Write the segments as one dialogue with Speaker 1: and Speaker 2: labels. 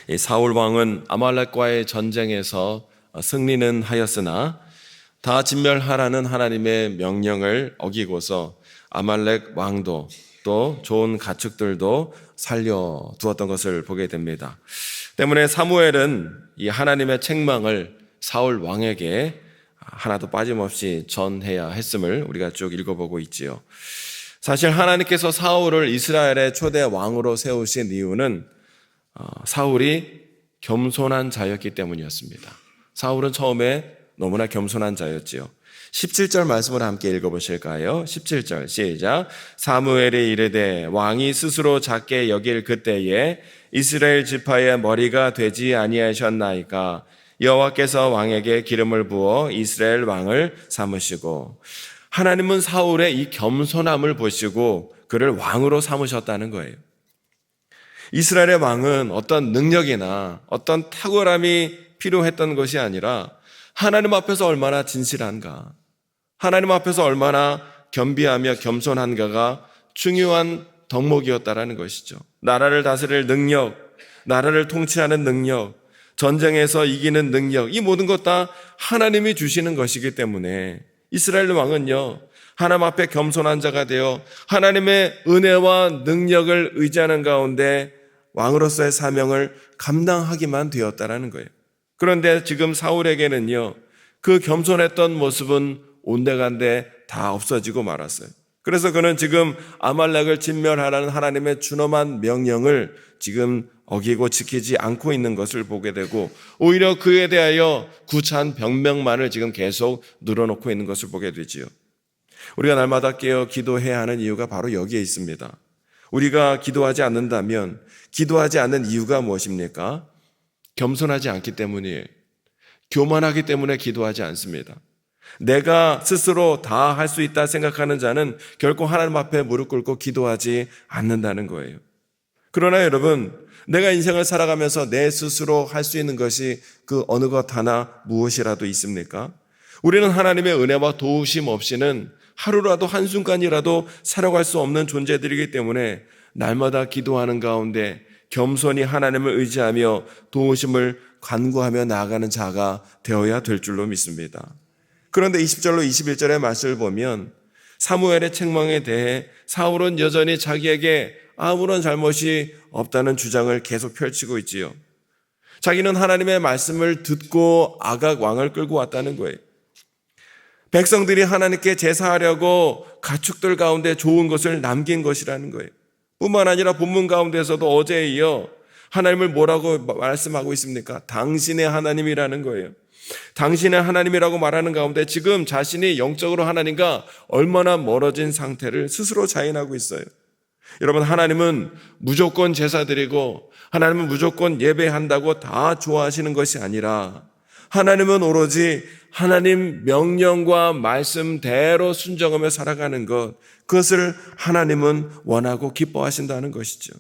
Speaker 1: 이 사울 왕은 아말렉과의 전쟁에서 승리는 하였으나 다 진멸하라는 하나님의 명령을 어기고서 아말렉 왕도 또 좋은 가축들도 살려두었던 것을 보게 됩니다. 때문에 사무엘은 이 하나님의 책망을 사울 왕에게 하나도 빠짐없이 전해야 했음을 우리가 쭉 읽어보고 있지요. 사실 하나님께서 사울을 이스라엘의 초대 왕으로 세우신 이유는 사울이 겸손한 자였기 때문이었습니다. 사울은 처음에 너무나 겸손한 자였지요. 17절 말씀을 함께 읽어보실까요? 17절 시작. 사무엘이 이르되 왕이 스스로 작게 여길 그때에 이스라엘 지파의 머리가 되지 아니하셨나이까. 여호와께서 왕에게 기름을 부어 이스라엘 왕을 삼으시고. 하나님은 사울의 이 겸손함을 보시고 그를 왕으로 삼으셨다는 거예요. 이스라엘의 왕은 어떤 능력이나 어떤 탁월함이 필요했던 것이 아니라 하나님 앞에서 얼마나 진실한가, 하나님 앞에서 얼마나 겸비하며 겸손한가가 중요한 덕목이었다라는 것이죠. 나라를 다스릴 능력, 나라를 통치하는 능력, 전쟁에서 이기는 능력, 이 모든 것 다 하나님이 주시는 것이기 때문에 이스라엘 왕은요, 하나님 앞에 겸손한 자가 되어 하나님의 은혜와 능력을 의지하는 가운데 왕으로서의 사명을 감당하기만 되었다라는 거예요. 그런데 지금 사울에게는요, 그 겸손했던 모습은 온데간데 다 없어지고 말았어요. 그래서 그는 지금 아말렉을 진멸하라는 하나님의 준엄한 명령을 지금 어기고 지키지 않고 있는 것을 보게 되고, 오히려 그에 대하여 구차한 변명만을 지금 계속 늘어놓고 있는 것을 보게 되지요. 우리가 날마다 깨어 기도해야 하는 이유가 바로 여기에 있습니다. 우리가 기도하지 않는다면 기도하지 않는 이유가 무엇입니까? 겸손하지 않기 때문이에요. 교만하기 때문에 기도하지 않습니다. 내가 스스로 다 할 수 있다 생각하는 자는 결코 하나님 앞에 무릎 꿇고 기도하지 않는다는 거예요. 그러나 여러분, 내가 인생을 살아가면서 내 스스로 할 수 있는 것이 그 어느 것 하나 무엇이라도 있습니까? 우리는 하나님의 은혜와 도우심 없이는 하루라도 한순간이라도 살아갈 수 없는 존재들이기 때문에 날마다 기도하는 가운데 겸손히 하나님을 의지하며 도우심을 간구하며 나아가는 자가 되어야 될 줄로 믿습니다. 그런데 20절로 21절의 말씀을 보면 사무엘의 책망에 대해 사울은 여전히 자기에게 아무런 잘못이 없다는 주장을 계속 펼치고 있지요. 자기는 하나님의 말씀을 듣고 아각 왕을 끌고 왔다는 거예요. 백성들이 하나님께 제사하려고 가축들 가운데 좋은 것을 남긴 것이라는 거예요. 뿐만 아니라 본문 가운데서도 어제에 이어 하나님을 뭐라고 말씀하고 있습니까? 당신의 하나님이라는 거예요. 당신의 하나님이라고 말하는 가운데 지금 자신이 영적으로 하나님과 얼마나 멀어진 상태를 스스로 자인하고 있어요. 여러분, 하나님은 무조건 제사 드리고 하나님은 무조건 예배한다고 다 좋아하시는 것이 아니라 하나님은 오로지 하나님 명령과 말씀대로 순종하며 살아가는 것, 그것을 하나님은 원하고 기뻐하신다는 것이죠.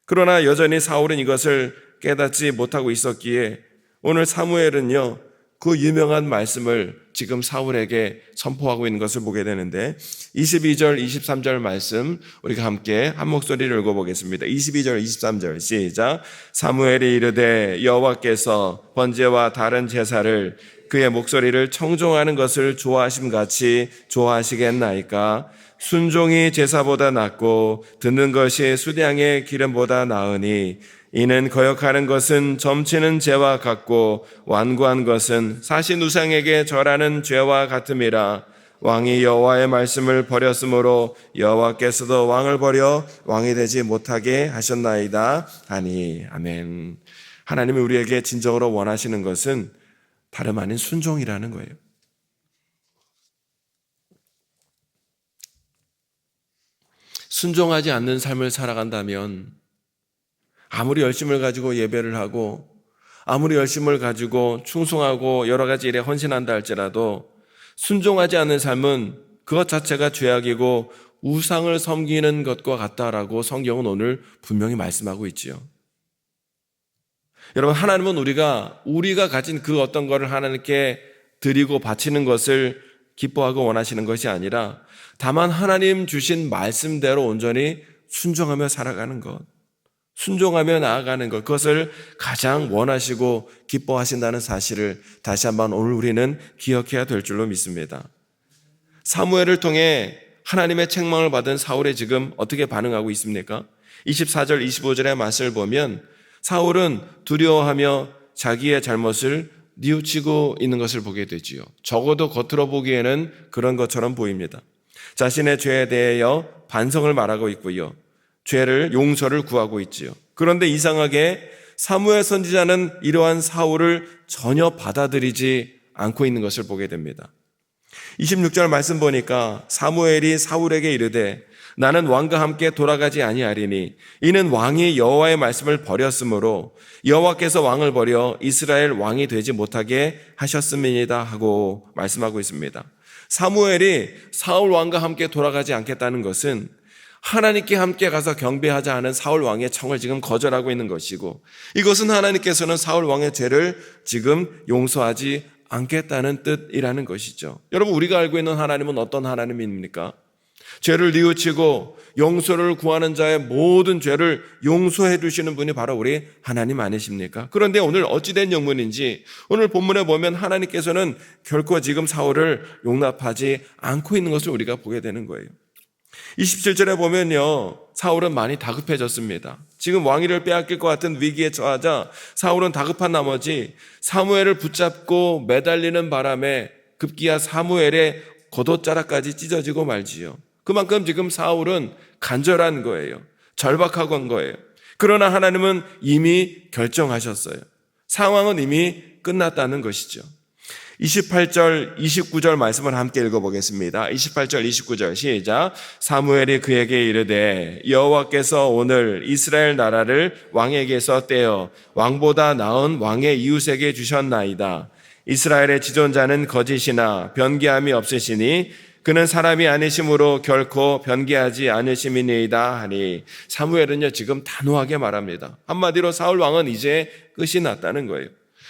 Speaker 1: 그러나 여전히 사울은 이것을 깨닫지 못하고 있었기에 오늘 사무엘은요, 그 유명한 말씀을 지금 사울에게 선포하고 있는 것을 보게 되는데 22절, 23절 말씀 우리가 함께 한 목소리를 읽어보겠습니다. 22절, 23절 시작. 사무엘이 이르되 여호와께서 번제와 다른 제사를 그의 목소리를 청종하는 것을 좋아하심같이 좋아하시겠나이까? 순종이 제사보다 낫고 듣는 것이 수량의 기름보다 나으니 이는 거역하는 것은 점치는 죄와 같고 완고한 것은 사신 우상에게 절하는 죄와 같음이라. 왕이 여호와의 말씀을 버렸으므로 여호와께서도 왕을 버려 왕이 되지 못하게 하셨나이다 하니. 아멘. 하나님이 우리에게 진정으로 원하시는 것은 다름 아닌 순종이라는 거예요. 순종하지 않는 삶을 살아간다면 아무리 열심을 가지고 예배를 하고 아무리 열심을 가지고 충성하고 여러 가지 일에 헌신한다 할지라도 순종하지 않는 삶은 그것 자체가 죄악이고 우상을 섬기는 것과 같다라고 성경은 오늘 분명히 말씀하고 있지요. 여러분, 하나님은 우리가 가진 그 어떤 것을 하나님께 드리고 바치는 것을 기뻐하고 원하시는 것이 아니라 다만 하나님 주신 말씀대로 온전히 순종하며 살아가는 것, 순종하며 나아가는 것, 그것을 가장 원하시고 기뻐하신다는 사실을 다시 한번 오늘 우리는 기억해야 될 줄로 믿습니다. 사무엘을 통해 하나님의 책망을 받은 사울이 지금 어떻게 반응하고 있습니까? 24절 25절의 말씀을 보면 사울은 두려워하며 자기의 잘못을 뉘우치고 있는 것을 보게 되지요. 적어도 겉으로 보기에는 그런 것처럼 보입니다. 자신의 죄에 대하여 반성을 말하고 있고요. 죄를 용서를 구하고 있지요. 그런데 이상하게 사무엘 선지자는 이러한 사울을 전혀 받아들이지 않고 있는 것을 보게 됩니다. 26절 말씀 보니까 사무엘이 사울에게 이르되 나는 왕과 함께 돌아가지 아니하리니 이는 왕이 여호와의 말씀을 버렸으므로 여호와께서 왕을 버려 이스라엘 왕이 되지 못하게 하셨음이니이다 하고 말씀하고 있습니다. 사무엘이 사울 왕과 함께 돌아가지 않겠다는 것은 하나님께 함께 가서 경배하자 하는 사울 왕의 청을 지금 거절하고 있는 것이고, 이것은 하나님께서는 사울 왕의 죄를 지금 용서하지 않겠다는 뜻이라는 것이죠. 여러분, 우리가 알고 있는 하나님은 어떤 하나님입니까? 죄를 뉘우치고 용서를 구하는 자의 모든 죄를 용서해 주시는 분이 바로 우리 하나님 아니십니까? 그런데 오늘 어찌된 영문인지 오늘 본문에 보면 하나님께서는 결코 지금 사울을 용납하지 않고 있는 것을 우리가 보게 되는 거예요. 27절에 보면요, 사울은 많이 다급해졌습니다. 지금 왕위를 빼앗길 것 같은 위기에 처하자 사울은 다급한 나머지 사무엘을 붙잡고 매달리는 바람에 급기야 사무엘의 겉옷자락까지 찢어지고 말지요. 그만큼 지금 사울은 간절한 거예요. 절박하고 한 거예요. 그러나 하나님은 이미 결정하셨어요. 상황은 이미 끝났다는 것이죠. 28절, 29절 말씀을 함께 읽어보겠습니다. 28절, 29절 시작. 사무엘이 그에게 이르되 여호와께서 오늘 이스라엘 나라를 왕에게서 떼어 왕보다 나은 왕의 이웃에게 주셨나이다. 이스라엘의 지존자는 거짓이나 변개함이 없으시니 그는 사람이 아니심으로 결코 변개하지 않으심이니이다 하니, 사무엘은요 지금 단호하게 말합니다. 한마디로 사울 왕은 이제 끝이 났다는 거예요.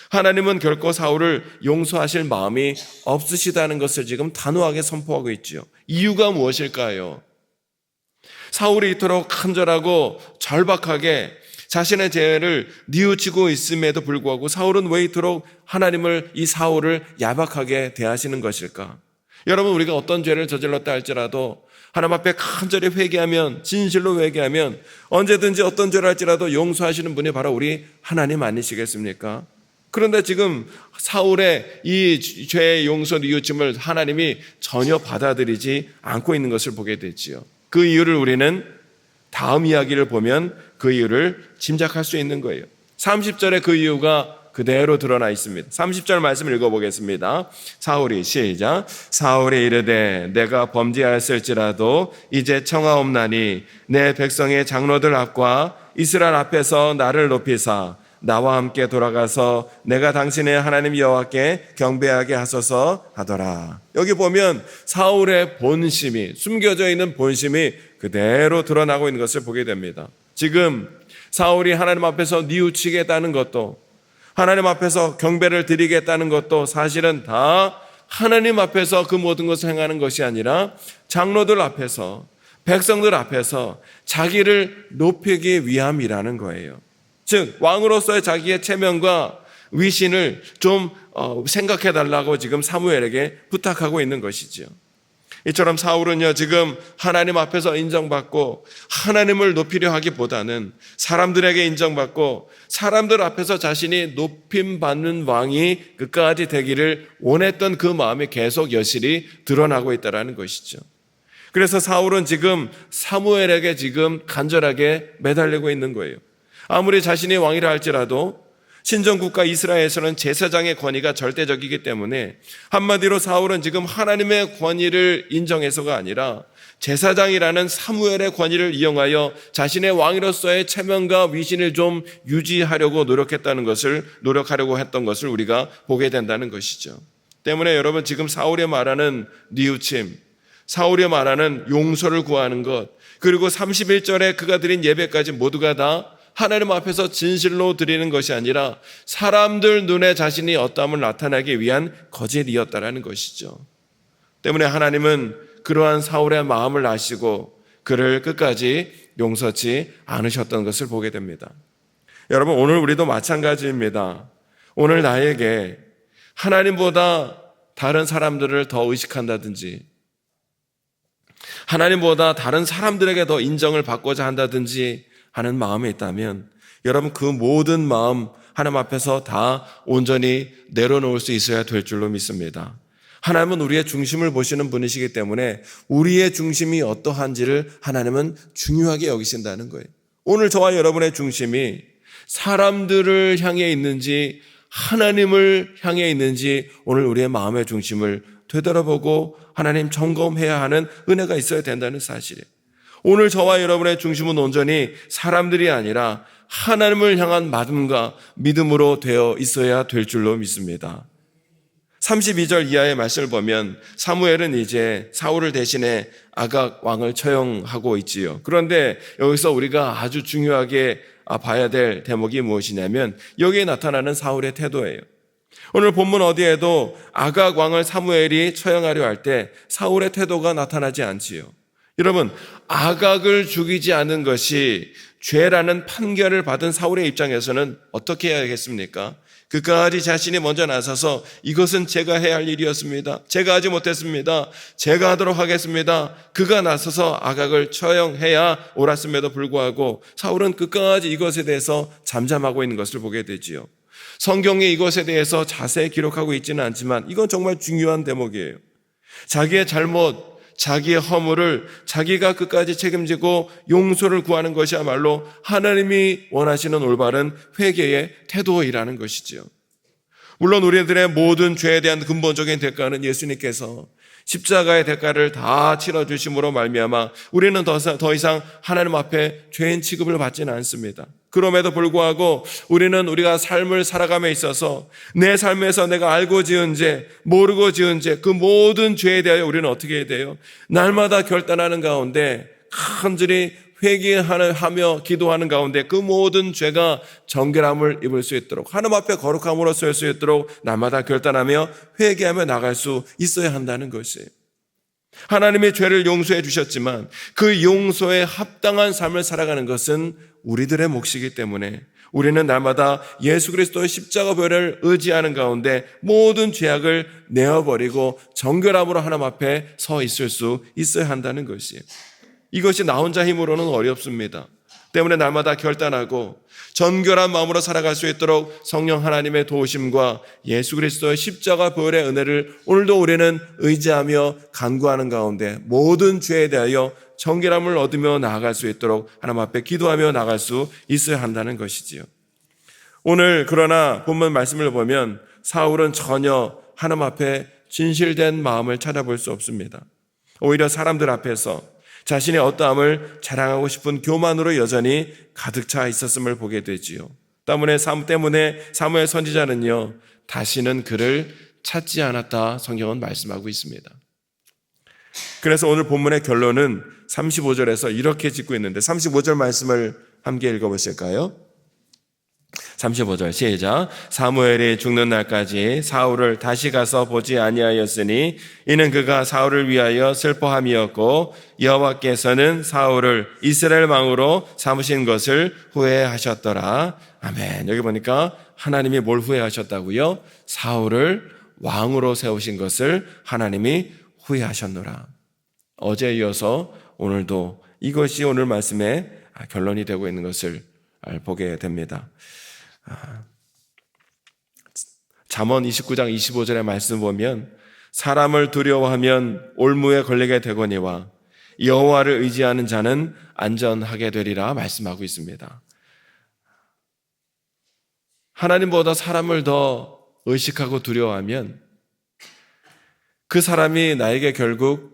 Speaker 1: 하나님은 결코 사울을 용서하실 마음이 없으시다는 것을 지금 단호하게 선포하고 있지요. 이유가 무엇일까요? 사울이 이토록 간절하고 절박하게 자신의 죄를 뉘우치고 있음에도 불구하고 사울은 왜 이토록 하나님을, 이 사울을 야박하게 대하시는 것일까? 여러분, 우리가 어떤 죄를 저질렀다 할지라도 하나님 앞에 간절히 회개하면, 진실로 회개하면 언제든지 어떤 죄를 할지라도 용서하시는 분이 바로 우리 하나님 아니시겠습니까? 그런데 지금 사울의 이 죄의 용서 뉘우침을 하나님이 전혀 받아들이지 않고 있는 것을 보게 되지요. 그 이유를 우리는 다음 이야기를 보면 그 이유를 짐작할 수 있는 거예요. 30절에 그 이유가 그대로 드러나 있습니다. 30절 말씀을 읽어보겠습니다. 사울이 시작. 사울이 이르되 내가 범죄하였을지라도 이제 청하옵나니 내 백성의 장로들 앞과 이스라엘 앞에서 나를 높이사 나와 함께 돌아가서 내가 당신의 하나님 여호와께 경배하게 하소서 하더라. 여기 보면 사울의 본심이, 숨겨져 있는 본심이 그대로 드러나고 있는 것을 보게 됩니다. 지금 사울이 하나님 앞에서 뉘우치겠다는 것도, 하나님 앞에서 경배를 드리겠다는 것도 사실은 다 하나님 앞에서 그 모든 것을 행하는 것이 아니라 장로들 앞에서, 백성들 앞에서 자기를 높이기 위함이라는 거예요. 즉 왕으로서의 자기의 체면과 위신을 좀 생각해 달라고 지금 사무엘에게 부탁하고 있는 것이죠. 이처럼 사울은요 지금 하나님 앞에서 인정받고 하나님을 높이려 하기보다는 사람들에게 인정받고 사람들 앞에서 자신이 높임받는 왕이 끝까지 되기를 원했던 그 마음이 계속 여실히 드러나고 있다는 것이죠. 그래서 사울은 지금 사무엘에게 지금 간절하게 매달리고 있는 거예요. 아무리 자신이 왕이라 할지라도 신정국가 이스라엘에서는 제사장의 권위가 절대적이기 때문에 한마디로 사울은 지금 하나님의 권위를 인정해서가 아니라 제사장이라는 사무엘의 권위를 이용하여 자신의 왕으로서의 체면과 위신을 좀 유지하려고 노력하려고 했던 것을 우리가 보게 된다는 것이죠. 때문에 여러분, 지금 사울이 말하는 뉘우침, 사울이 말하는 용서를 구하는 것, 그리고 31절에 그가 드린 예배까지 모두가 다 하나님 앞에서 진실로 드리는 것이 아니라 사람들 눈에 자신이 어떠함을 나타내기 위한 거짓이었다라는 것이죠. 때문에 하나님은 그러한 사울의 마음을 아시고 그를 끝까지 용서치 않으셨던 것을 보게 됩니다. 여러분, 오늘 우리도 마찬가지입니다. 오늘 나에게 하나님보다 다른 사람들을 더 의식한다든지, 하나님보다 다른 사람들에게 더 인정을 받고자 한다든지 하는 마음이 있다면, 여러분, 그 모든 마음 하나님 앞에서 다 온전히 내려놓을 수 있어야 될 줄로 믿습니다. 하나님은 우리의 중심을 보시는 분이시기 때문에 우리의 중심이 어떠한지를 하나님은 중요하게 여기신다는 거예요. 오늘 저와 여러분의 중심이 사람들을 향해 있는지 하나님을 향해 있는지 오늘 우리의 마음의 중심을 되돌아보고 하나님 점검해야 하는 은혜가 있어야 된다는 사실이에요. 오늘 저와 여러분의 중심은 온전히 사람들이 아니라 하나님을 향한 마음과 믿음으로 되어 있어야 될 줄로 믿습니다. 32절 이하의 말씀을 보면 사무엘은 이제 사울을 대신해 아각 왕을 처형하고 있지요. 그런데 여기서 우리가 아주 중요하게 봐야 될 대목이 무엇이냐면 여기에 나타나는 사울의 태도예요. 오늘 본문 어디에도 아각 왕을 사무엘이 처형하려 할 때 사울의 태도가 나타나지 않지요. 여러분, 아각을 죽이지 않은 것이 죄라는 판결을 받은 사울의 입장에서는 어떻게 해야겠습니까? 그까지 자신이 먼저 나서서 이것은 제가 해야 할 일이었습니다. 제가 하지 못했습니다. 제가 하도록 하겠습니다. 그가 나서서 아각을 처형해야 옳았음에도 불구하고 사울은 끝까지 이것에 대해서 잠잠하고 있는 것을 보게 되지요. 성경에 이것에 대해서 자세히 기록하고 있지는 않지만 이건 정말 중요한 대목이에요. 자기의 잘못, 자기의 허물을 자기가 끝까지 책임지고 용서를 구하는 것이야말로 하나님이 원하시는 올바른 회개의 태도이라는 것이지요. 물론 우리들의 모든 죄에 대한 근본적인 대가는 예수님께서 십자가의 대가를 다 치러주심으로 말미암아 우리는 더 이상 하나님 앞에 죄인 취급을 받지는 않습니다. 그럼에도 불구하고 우리는 우리가 삶을 살아감에 있어서 내 삶에서 내가 알고 지은 죄, 모르고 지은 죄, 그 모든 죄에 대하여 우리는 어떻게 해야 돼요? 날마다 결단하는 가운데 간절히 회개하며 기도하는 가운데 그 모든 죄가 정결함을 입을 수 있도록 하나님 앞에 거룩함으로 설 수 있도록 날마다 결단하며 회개하며 나갈 수 있어야 한다는 것이에요. 하나님의 죄를 용서해 주셨지만 그 용서에 합당한 삶을 살아가는 것은 우리들의 몫이기 때문에 우리는 날마다 예수 그리스도의 십자가 보혈을 의지하는 가운데 모든 죄악을 내어버리고 정결함으로 하나님 앞에 서 있을 수 있어야 한다는 것이에요. 이것이 나 혼자 힘으로는 어렵습니다. 때문에 날마다 결단하고 정결한 마음으로 살아갈 수 있도록 성령 하나님의 도우심과 예수 그리스도의 십자가 보혈의 은혜를 오늘도 우리는 의지하며 간구하는 가운데 모든 죄에 대하여 정결함을 얻으며 나아갈 수 있도록 하나님 앞에 기도하며 나갈 수 있어야 한다는 것이지요. 오늘 그러나 본문 말씀을 보면 사울은 전혀 하나님 앞에 진실된 마음을 찾아볼 수 없습니다. 오히려 사람들 앞에서 자신의 어떠함을 자랑하고 싶은 교만으로 여전히 가득 차 있었음을 보게 되지요. 때문에 사무엘 선지자는요, 다시는 그를 찾지 않았다 성경은 말씀하고 있습니다. 그래서 오늘 본문의 결론은 35절에서 이렇게 짓고 있는데 35절 말씀을 함께 읽어보실까요? 35절 시작. 사무엘이 죽는 날까지 사울을 다시 가서 보지 아니하였으니 이는 그가 사울을 위하여 슬퍼함이었고 여호와께서는 사울을 이스라엘 왕으로 삼으신 것을 후회하셨더라. 아멘. 여기 보니까 하나님이 뭘 후회하셨다고요? 사울을 왕으로 세우신 것을 하나님이 후회하셨노라. 어제에 이어서 오늘도 이것이 오늘 말씀의 결론이 되고 있는 것을 보게 됩니다. 잠언 29장 25절의 말씀 보면 사람을 두려워하면 올무에 걸리게 되거니와 여호와를 의지하는 자는 안전하게 되리라 말씀하고 있습니다. 하나님보다 사람을 더 의식하고 두려워하면 그 사람이 나에게 결국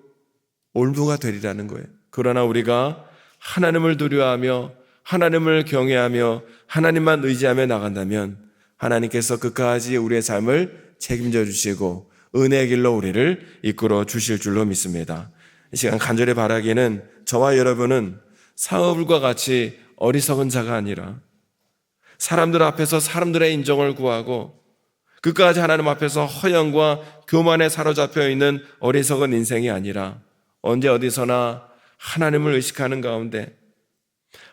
Speaker 1: 올무가 되리라는 거예요. 그러나 우리가 하나님을 두려워하며 하나님을 경외하며 하나님만 의지하며 나간다면 하나님께서 끝까지 우리의 삶을 책임져 주시고 은혜의 길로 우리를 이끌어 주실 줄로 믿습니다. 이 시간 간절히 바라기는 저와 여러분은 사울과 같이 어리석은 자가 아니라 사람들 앞에서 사람들의 인정을 구하고 끝까지 하나님 앞에서 허영과 교만에 사로잡혀 있는 어리석은 인생이 아니라 언제 어디서나 하나님을 의식하는 가운데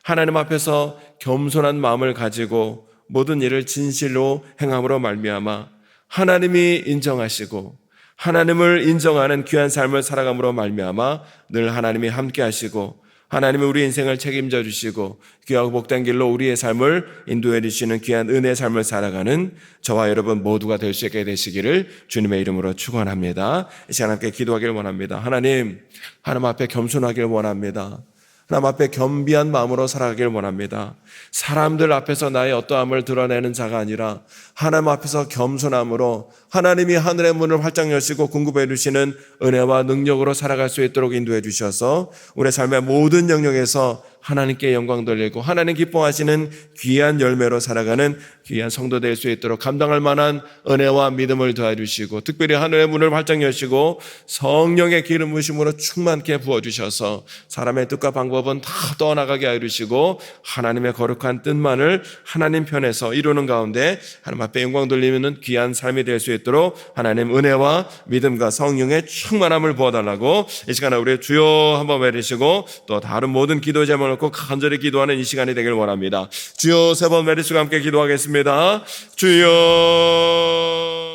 Speaker 1: 하나님 앞에서 겸손한 마음을 가지고 모든 일을 진실로 행함으로 말미암아 하나님이 인정하시고 하나님을 인정하는 귀한 삶을 살아감으로 말미암아 늘 하나님이 함께 하시고 하나님이 우리 인생을 책임져 주시고 귀하고 복된 길로 우리의 삶을 인도해 주시는 귀한 은혜의 삶을 살아가는 저와 여러분 모두가 될 수 있게 되시기를 주님의 이름으로 축원합니다. 이 시간 함께 기도하기를 원합니다. 하나님 앞에 겸손하기를 원합니다. 하나님 앞에 겸비한 마음으로 살아가길 원합니다. 사람들 앞에서 나의 어떠함을 드러내는 자가 아니라 하나님 앞에서 겸손함으로 하나님이 하늘의 문을 활짝 여시고 공급해 주시는 은혜와 능력으로 살아갈 수 있도록 인도해 주셔서 우리 삶의 모든 영역에서 하나님께 영광 돌리고 하나님 기뻐하시는 귀한 열매로 살아가는 귀한 성도 될 수 있도록 감당할 만한 은혜와 믿음을 도와주시고 특별히 하늘의 문을 활짝 여시고 성령의 기름 부으심으로 충만케 부어주셔서 사람의 뜻과 방법은 다 떠나가게 하여 주시고 하나님의 거룩한 뜻만을 하나님 편에서 이루는 가운데 하나님 앞에 영광 돌리는 귀한 삶이 될 수 있도록 하나님 은혜와 믿음과 성령의 충만함을 부어달라고 이 시간에 우리 주여 한번 외리시고 또 다른 모든 기도 제목을 놓고 간절히 기도하는 이 시간이 되길 원합니다. 주여 세 번 외리시고 함께 기도하겠습니다. 주여